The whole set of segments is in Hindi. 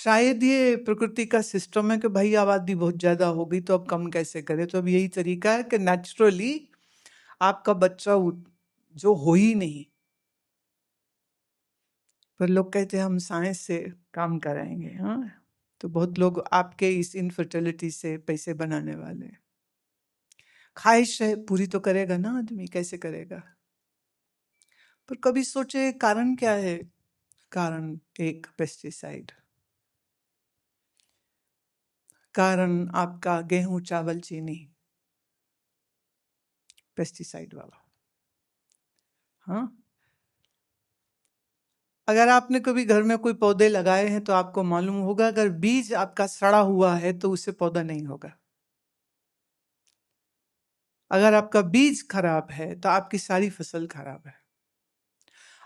शायद ये प्रकृति का सिस्टम है कि भाई आबादी बहुत ज्यादा हो गई तो अब कम कैसे करें, तो अब यही तरीका है कि नेचुरली आपका बच्चा जो हो ही नहीं, पर लोग कहते हैं हम साइंस से काम कराएंगे। हाँ, तो बहुत लोग आपके इस इनफर्टिलिटी से पैसे बनाने वाले हैं। ख्वाहिश है पूरी तो करेगा ना आदमी, कैसे करेगा? पर कभी सोचे कारण क्या है? कारण एक पेस्टिसाइड, कारण आपका गेहूं चावल चीनी पेस्टिसाइड वाला। हाँ, अगर आपने कभी घर में कोई पौधे लगाए हैं तो आपको मालूम होगा, अगर बीज आपका सड़ा हुआ है तो उससे पौधा नहीं होगा। अगर आपका बीज खराब है तो आपकी सारी फसल खराब है।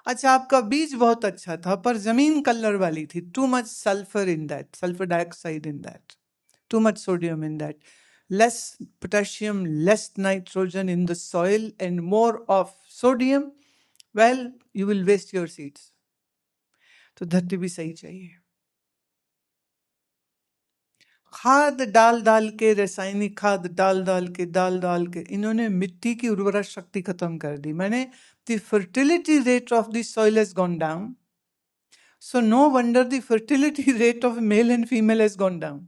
अच्छा, आपका बीज बहुत अच्छा था पर जमीन कलर वाली थी, too much sulphur in that, sulphur dioxide in that, too much sodium in that, less potassium, less nitrogen in the soil, and more of sodium, well, you will waste your seeds. तो धरती भी सही चाहिए। खाद डाल डाल के, रासायनिक खाद डाल डाल के इन्होंने मिट्टी की उर्वरा शक्ति खत्म कर दी। मैंने the fertility rate of the soil has gone down, so no wonder the fertility rate of male and female has gone down.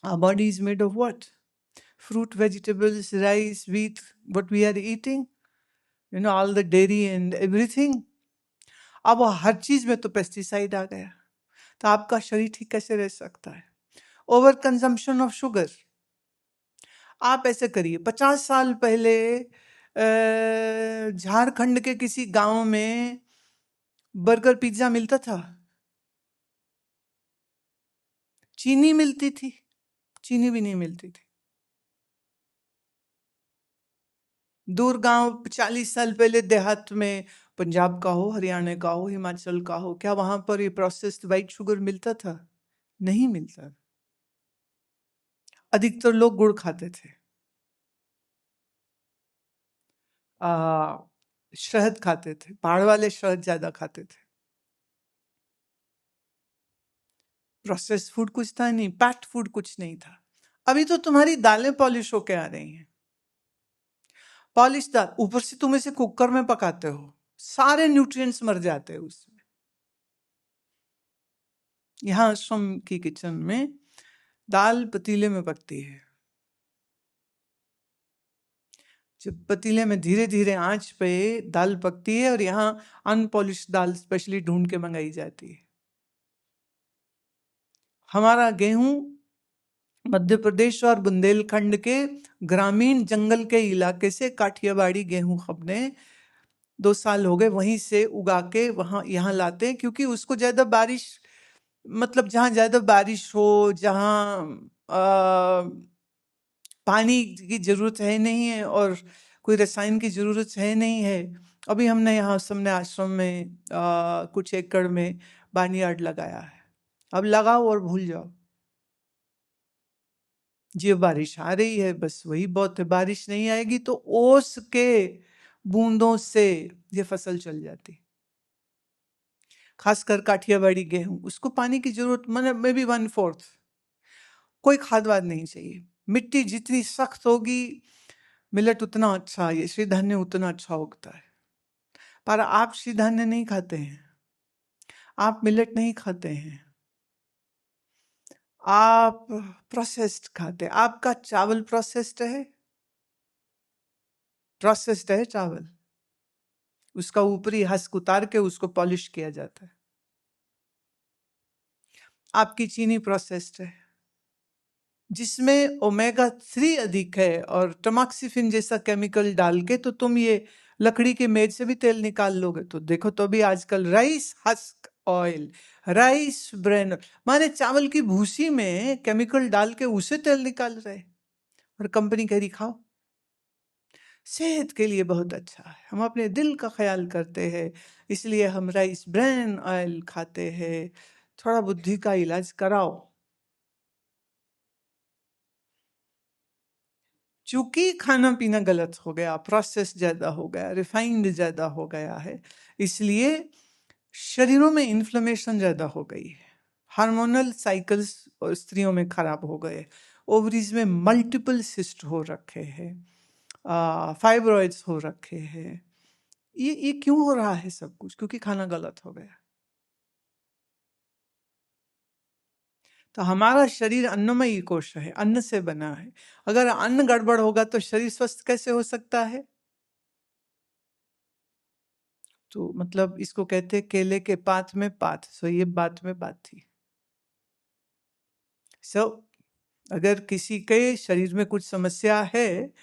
Our body is made of what? Fruit, vegetables, rice, wheat, what we are eating, all the dairy and everything. अब वो हर चीज में तो पेस्टिसाइड आ गया, तो आपका शरीर ठीक कैसे रह सकता है? Over consumption of sugar. आप ऐसे करिए, 50 साल पहले झारखंड के किसी गांव में बर्गर पिज्जा मिलता था, चीनी मिलती थी? चीनी भी नहीं मिलती थी। दूर गांव 40 साल पहले देहात में, पंजाब का हो, हरियाणा का हो, हिमाचल का हो, क्या वहां पर ये प्रोसेस्ड वाइट शुगर मिलता था? नहीं मिलता। अधिकतर लोग गुड़ खाते थे, शहद खाते थे, पहाड़ वाले शहद ज्यादा खाते थे। प्रोसेस्ड फूड कुछ था नहीं, पैक्ड फूड कुछ नहीं था। अभी तो तुम्हारी दालें पॉलिश होके आ रही हैं, पॉलिश दाल, ऊपर से तुम इसे कुकर में पकाते हो, सारे न्यूट्रिएंट्स मर जाते हैं उसमें। यहाँ आश्रम की किचन में दाल पतीले में पकती है, जब पतीले में धीरे धीरे आंच पे दाल पकती है, और यहाँ अनपॉलिश दाल स्पेशली ढूंढ के मंगाई जाती है। हमारा गेहूं मध्य प्रदेश और बुंदेलखंड के ग्रामीण जंगल के इलाके से काठियावाड़ी गेहूं हमने 2 साल हो गए वहीं से उगा के वहां यहाँ लाते हैं, क्योंकि उसको ज्यादा बारिश, मतलब जहाँ ज्यादा बारिश हो, जहाँ पानी की जरूरत है नहीं है और कोई रसायन की जरूरत है नहीं है। अभी हमने यहाँ हमने आश्रम में कुछ एकड़ में बार्नयार्ड लगाया है, अब लगाओ और भूल जाओ। जी, बारिश आ रही है बस वही बहुत है, बारिश नहीं आएगी तो ओस के बूंदों से ये फसल चल जाती। खासकर काठियावाड़ी गेहूं, उसको पानी की जरूरत मतलब मे बी 1/4, कोई खाद वाद नहीं चाहिए। मिट्टी जितनी सख्त होगी मिलेट उतना अच्छा, ये श्रीधान्य उतना अच्छा उगता है। पर आप श्रीधान्य नहीं खाते हैं, आप मिलेट नहीं खाते हैं, आप प्रोसेस्ड खाते हैं। आपका चावल प्रोसेस्ड है, प्रोसेस्ड है चावल, उसका ऊपरी हस्क उतार के उसको पॉलिश किया जाता है। आपकी चीनी प्रोसेस्ड है, जिसमें ओमेगा 3 अधिक है, और टमाक्सिफिन जैसा केमिकल डाल के तो तुम ये लकड़ी के मेज से भी तेल निकाल लोगे। तो देखो, तो अभी आजकल rice husk oil, rice bran, माने चावल की भूसी में केमिकल डाल के उसे तेल निकाल रहे, और कंपनी कह रही खाओ, सेहत के लिए बहुत अच्छा है। हम अपने दिल का ख्याल करते हैं, इसलिए हम राइस ब्रेन ऑयल खाते हैं। थोड़ा बुद्धि का इलाज कराओ। चूंकि खाना पीना गलत हो गया, प्रोसेस ज्यादा हो गया, रिफाइंड ज्यादा हो गया है, इसलिए शरीरों में इन्फ्लेमेशन ज्यादा हो गई है, हार्मोनल साइकिल्स और स्त्रियों में खराब हो गए, ओवरीज में मल्टीपल सिस्ट हो रखे हैं, फाइब्रॉइड्स हो रखे हैं। ये क्यों हो रहा है सब कुछ? क्योंकि खाना गलत हो गया। तो हमारा शरीर अन्नमयी कोश है, अन्न से बना है। अगर अन्न गड़बड़ होगा तो शरीर स्वस्थ कैसे हो सकता है? तो मतलब इसको कहते हैं केले के पात में पात। सो ये बात में बात थी। सो अगर किसी के शरीर में कुछ समस्या है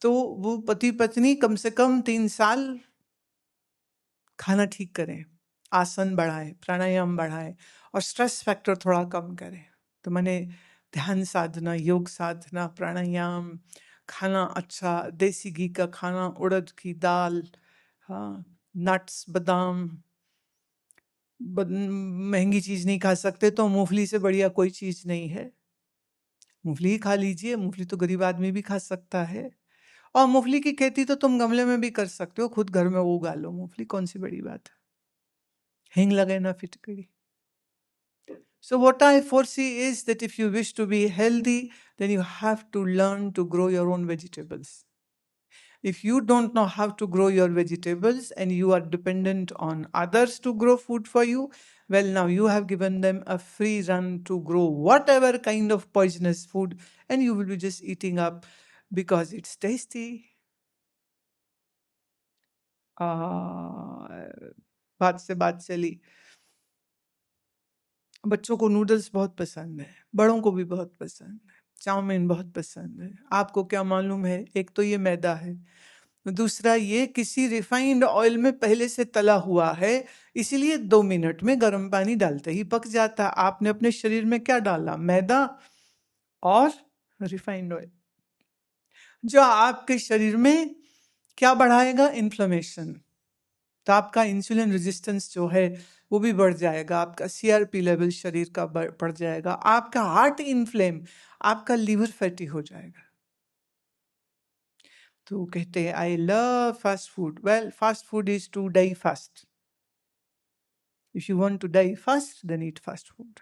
तो वो पति पत्नी कम से कम 3 साल खाना ठीक करें, आसन बढ़ाएं, प्राणायाम बढ़ाएं और स्ट्रेस फैक्टर थोड़ा कम करें। तो मैंने ध्यान साधना, योग साधना, प्राणायाम, खाना अच्छा, देसी घी का खाना, उड़द की दाल, हाँ, नट्स, बादाम, महंगी चीज नहीं खा सकते तो मूंगफली से बढ़िया कोई चीज नहीं है। मूंगफली ही खा लीजिए, मूंगफली तो गरीब आदमी भी खा सकता है। और मूंगफली की खेती तो तुम गमले में भी कर सकते हो, खुद घर में उगा लो मूंगफली, कौन सी बड़ी बात है। हिंग लगे ना फिटकरी। So what I foresee is that if you wish to be healthy, then you have to learn to grow your own vegetables. If you don't know how to grow your vegetables and you are dependent on others to grow food for you, well, now you have given them a free run to grow whatever kind of poisonous food, and you will be just eating up because it's tasty. बात से बात चली। बच्चों को नूडल्स बहुत पसंद है, बड़ों को भी बहुत पसंद है, चाउमीन बहुत पसंद है। आपको क्या मालूम है? एक तो ये मैदा है, दूसरा ये किसी रिफाइंड ऑयल में पहले से तला हुआ है, इसीलिए 2 मिनट में गर्म पानी डालते ही पक जाता। आपने अपने शरीर में क्या डाला? मैदा और रिफाइंड ऑयल, जो आपके शरीर में क्या बढ़ाएगा? इन्फ्लेमेशन। तो आपका इंसुलिन रेजिस्टेंस जो है वो भी बढ़ जाएगा, आपका सीआरपी लेवल शरीर का बढ़ जाएगा, आपका हार्ट इन्फ्लेम, आपका लीवर फैटी हो जाएगा। तो कहते हैं I love fast food. Well, fast food is to die fast. If you want to die fast then eat fast food.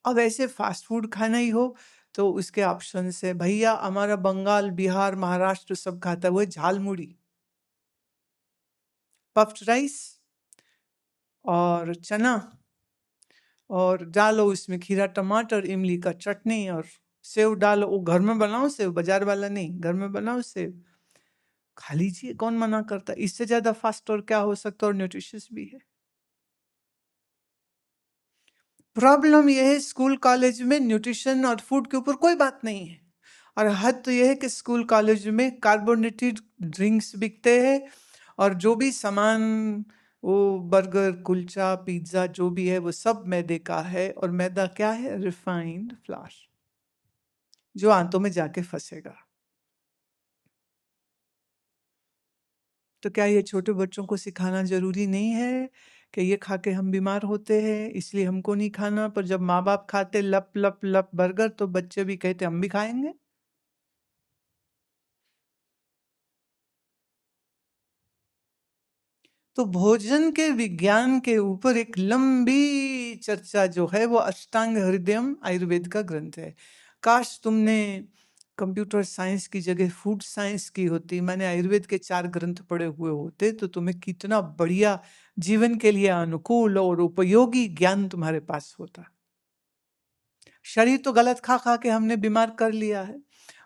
अब ऐसे फास्ट फूड खाना ही हो तो उसके ऑप्शन है भैया, हमारा बंगाल, बिहार, महाराष्ट्र सब खाता है वो झालमुड़ी, पफ्ड राइस और चना, और डालो इसमें खीरा, टमाटर, इमली का चटनी और सेव डालो। वो घर में बनाओ सेव, बाजार वाला नहीं, घर में बनाओ सेव, खा लीजिए, कौन मना करता? इससे ज्यादा फास्ट और क्या हो सकता है, और न्यूट्रिशियस भी है। प्रॉब्लम यह है स्कूल कॉलेज में न्यूट्रिशन और फूड के ऊपर कोई बात नहीं है, और हद तो यह है कि स्कूल कॉलेज में कार्बोनेटेड ड्रिंक्स बिकते हैं, और जो भी सामान, वो बर्गर, कुलचा, पिज्जा जो भी है वो सब मैदे का है, और मैदा क्या है? रिफाइंड फ्लावर, जो आंतों में जाके फंसेगा। तो क्या ये छोटे बच्चों को सिखाना जरूरी नहीं है कि ये खा के हम बीमार होते हैं इसलिए हमको नहीं खाना? पर जब माँ बाप खाते लप लप लप बर्गर तो बच्चे भी कहते हम भी खाएंगे। तो भोजन के विज्ञान के ऊपर एक लंबी चर्चा जो है वो अष्टांग हृदयम आयुर्वेद का ग्रंथ है। काश तुमने कंप्यूटर साइंस की जगह फूड साइंस की होती, मैंने आयुर्वेद के 4 ग्रंथ पढ़े हुए होते, तो तुम्हें कितना बढ़िया जीवन के लिए अनुकूल और उपयोगी ज्ञान तुम्हारे पास होता। शरीर तो गलत खा खा के हमने बीमार कर लिया है,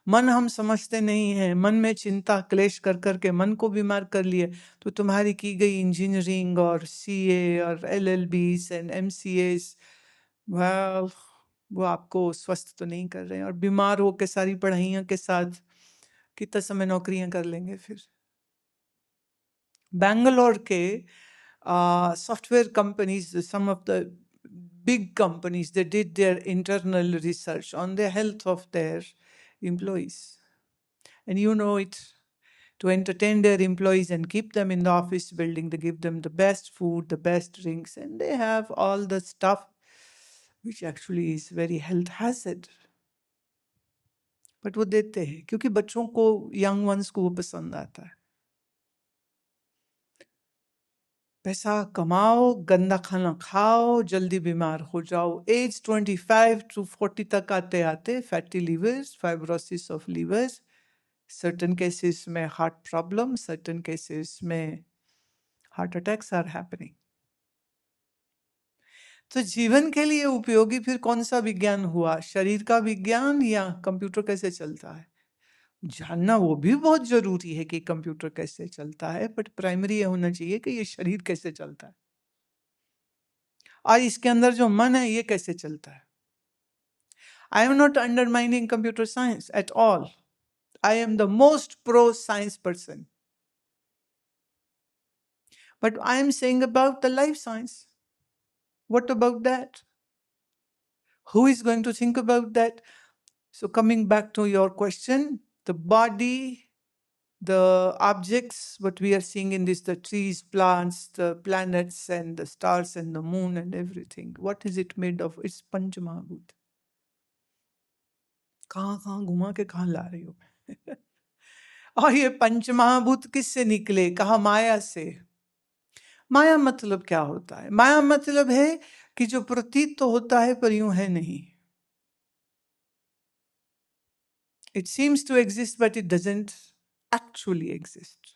मन हम समझते नहीं हैं, मन में चिंता क्लेश कर कर के मन को बीमार कर लिए। तो तुम्हारी की गई इंजीनियरिंग और सीए और एलएलबीस एंड एमसीएस, वो आपको स्वस्थ तो नहीं कर रहे हैं, और बीमार हो के सारी पढ़ाइयों के साथ कितना समय नौकरियां कर लेंगे फिर। बैंगलोर के software companies, some of the big companies, they did their internal research on the health of their employees. And you know it, to entertain their employees and keep them in the office building, they give them the best food, the best drinks, and they have all the stuff which actually is very health hazard. But वो देते हैं क्योंकि बच्चों को, यंग वंस को वो पसंद आता है। पैसा कमाओ, गंदा खाना खाओ, जल्दी बीमार हो जाओ। एज 25 to 40 तक आते आते fatty levers, fibrosis of levers, certain cases में हार्ट प्रॉब्लम, सर्टन केसेस में हार्ट अटैक्स आर हैपनिंग। तो जीवन के लिए उपयोगी फिर कौन सा विज्ञान हुआ? शरीर का विज्ञान या कंप्यूटर कैसे चलता है? जानना वो भी बहुत जरूरी है कि कंप्यूटर कैसे चलता है, बट प्राइमरी ये होना चाहिए कि ये शरीर कैसे चलता है और इसके अंदर जो मन है ये कैसे चलता है। I am not undermining computer science at all. I am the most pro science person, but I am saying about the life science. What about that? Who is going to think about that? So coming back to your question, the body, the objects, what we are seeing in this, the trees, plants, the planets and the stars and the moon and everything, what is it made of? It's Panch Mahabhut. कहाँ घुमा के कहाँ ला रही हो? और ये पंच महाभूत किससे निकले? कहा माया से। माया मतलब क्या होता है? माया मतलब है कि जो प्रतीत तो होता है पर यूं है नहीं। It seems to exist, but it doesn't actually exist.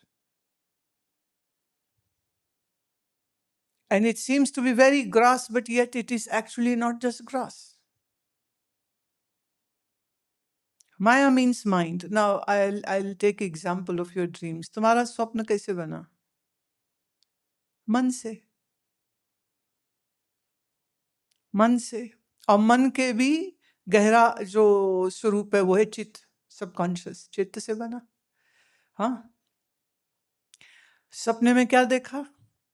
And it seems to be very grass, but yet it is actually not just grass. Maya means mind. Now, I'll take example of your dreams. तुम्हारा स्वप्न कैसे बना? मन से। मन से। और मन के भी गहरा जो स्वरूप है वो है चित्त, सबकॉन्शियस, चित्त से बना। हाँ, सपने में क्या देखा?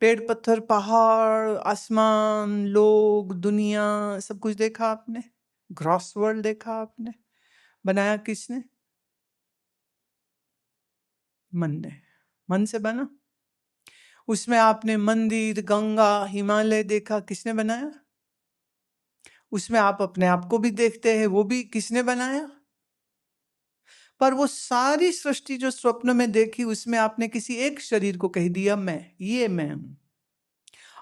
पेड़, पत्थर, पहाड़, आसमान, लोग, दुनिया, सब कुछ देखा आपने। ग्रॉस वर्ल्ड देखा आपने। बनाया किसने? मन ने। मन से बना। उसमें आपने मंदिर, गंगा, हिमालय देखा, किसने बनाया? उसमें आप अपने आप को भी देखते हैं, वो भी किसने बनाया? पर वो सारी सृष्टि जो स्वप्न में देखी उसमें आपने किसी एक शरीर को कह दिया मैं, ये मैं हूं।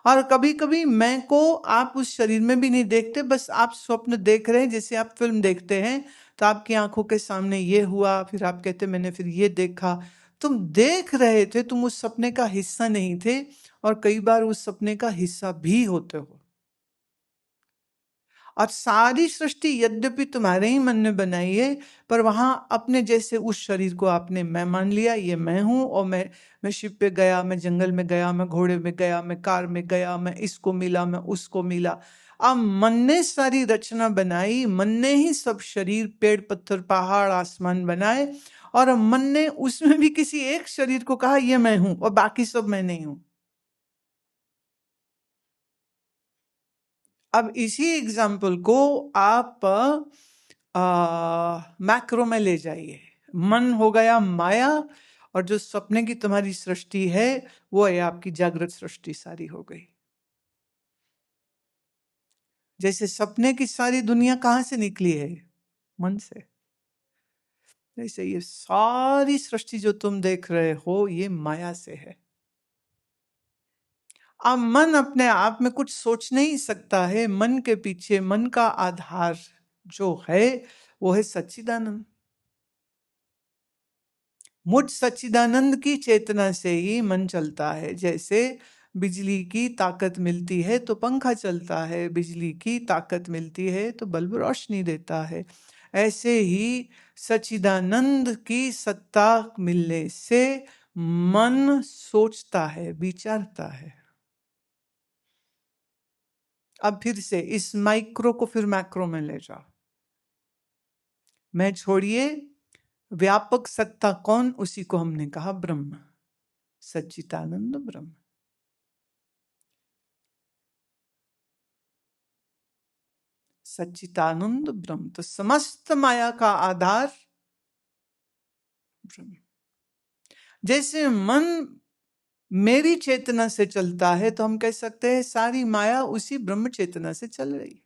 और कभी कभी मैं को आप उस शरीर में भी नहीं देखते, बस आप स्वप्न देख रहे हैं। जैसे आप फिल्म देखते हैं तो आपकी आंखों के सामने ये हुआ, फिर आप कहते मैंने फिर ये देखा। तुम देख रहे थे, तुम उस सपने का हिस्सा नहीं थे, और कई बार उस सपने का हिस्सा भी होते हो। और सारी सृष्टि यद्यपि तुम्हारे ही मन ने बनाई है, पर वहां अपने जैसे उस शरीर को आपने मैं मान लिया, ये मैं हूं। और मैं शिप पे गया, मैं जंगल में गया, मैं घोड़े में गया, मैं कार में गया, मैं इसको मिला, मैं उसको मिला। अब मन ने सारी रचना बनाई, मन ने ही सब शरीर, पेड़, पत्थर, पहाड़, आसमान बनाए, और मन ने उसमें भी किसी एक शरीर को कहा ये मैं हूं, और बाकी सब मैं नहीं हूं। अब इसी एग्जाम्पल को आप मैक्रो में ले जाइए। मन हो गया माया, और जो सपने की तुम्हारी सृष्टि है वो है आपकी जागृत सृष्टि सारी हो गई। जैसे सपने की सारी दुनिया कहाँ से निकली है? मन से। जैसे ये सारी सृष्टि जो तुम देख रहे हो ये माया से है। अब मन अपने आप में कुछ सोच नहीं सकता है। मन के पीछे, मन का आधार जो है वो है सच्चिदानंद। मुझ सच्चिदानंद की चेतना से ही मन चलता है। जैसे बिजली की ताकत मिलती है तो पंखा चलता है, बिजली की ताकत मिलती है तो बल्ब रोशनी देता है। ऐसे ही सच्चिदानंद की सत्ता मिलने से मन सोचता है, विचारता है। अब फिर से इस माइक्रो को फिर मैक्रो में ले जाओ। मैं छोड़िए, व्यापक सत्ता कौन? उसी को हमने कहा ब्रह्म, सच्चिदानंद ब्रह्म। सच्चिदानंद ब्रह्म, तो समस्त माया का आधार ब्रह्म। जैसे मन मेरी चेतना से चलता है तो हम कह सकते हैं सारी माया उसी ब्रह्म चेतना से चल रही।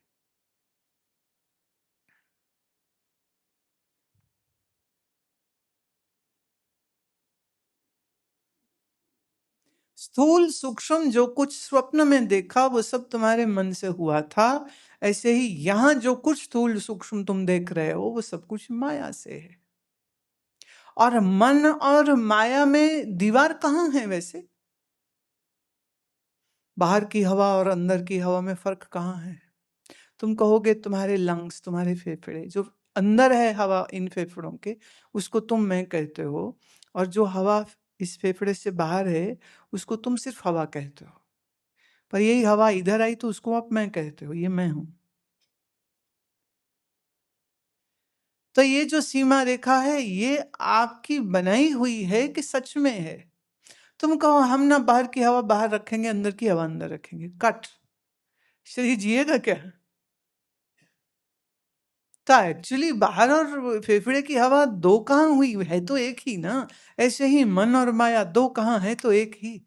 स्थूल सूक्ष्म जो कुछ स्वप्न में देखा वो सब तुम्हारे मन से हुआ था। ऐसे ही यहाँ जो कुछ स्थूल सूक्ष्म तुम देख रहे हो वो सब कुछ माया से है। और मन और माया में दीवार कहाँ है वैसे? बाहर की हवा और अंदर की हवा में फर्क कहाँ है? तुम कहोगे तुम्हारे लंग्स, तुम्हारे फेफड़े, जो अंदर है हवा इन फेफड़ों के, उसको तुम मैं कहते हो, और जो हवा इस फेफड़े से बाहर है उसको तुम सिर्फ हवा कहते हो। पर यही हवा इधर आई तो उसको आप मैं कहते हो, ये मैं हूं। तो ये जो सीमा रेखा है ये आपकी बनाई हुई है कि सच में है? तुम कहो हम ना बाहर की हवा बाहर रखेंगे, अंदर की हवा अंदर रखेंगे, कट। शरीर जिएगा क्या? तो एक्चुअली बाहर और फेफड़े की हवा दो कहाँ हुई, है तो एक ही ना। ऐसे ही मन और माया दो कहाँ है, तो एक ही।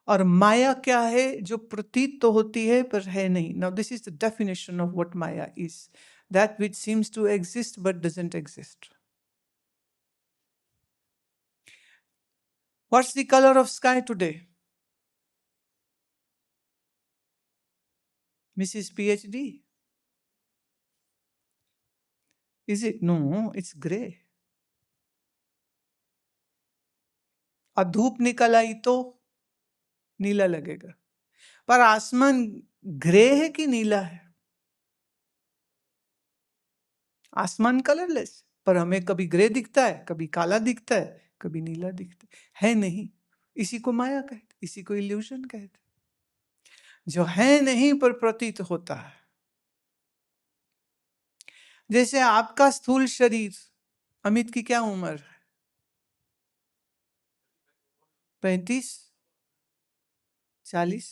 और माया क्या है? जो प्रतीत तो होती है पर है नहीं। Now this is the definition of what maya is, that which seems to exist but doesn't exist. What's the colour of sky today? Mrs. PhD? Is it? No, it's grey. और धूप निकल आई तो नीला लगेगा। पर आसमान ग्रे है कि नीला है? आसमान कलरलेस, पर हमें कभी ग्रे दिखता है, कभी काला दिखता है, कभी नीला दिखता है नहीं। इसी को माया कहते, इसी को इल्यूजन कहते, जो है नहीं पर प्रतीत होता है। जैसे आपका स्थूल शरीर, अमित की क्या उम्र है? 35, 40?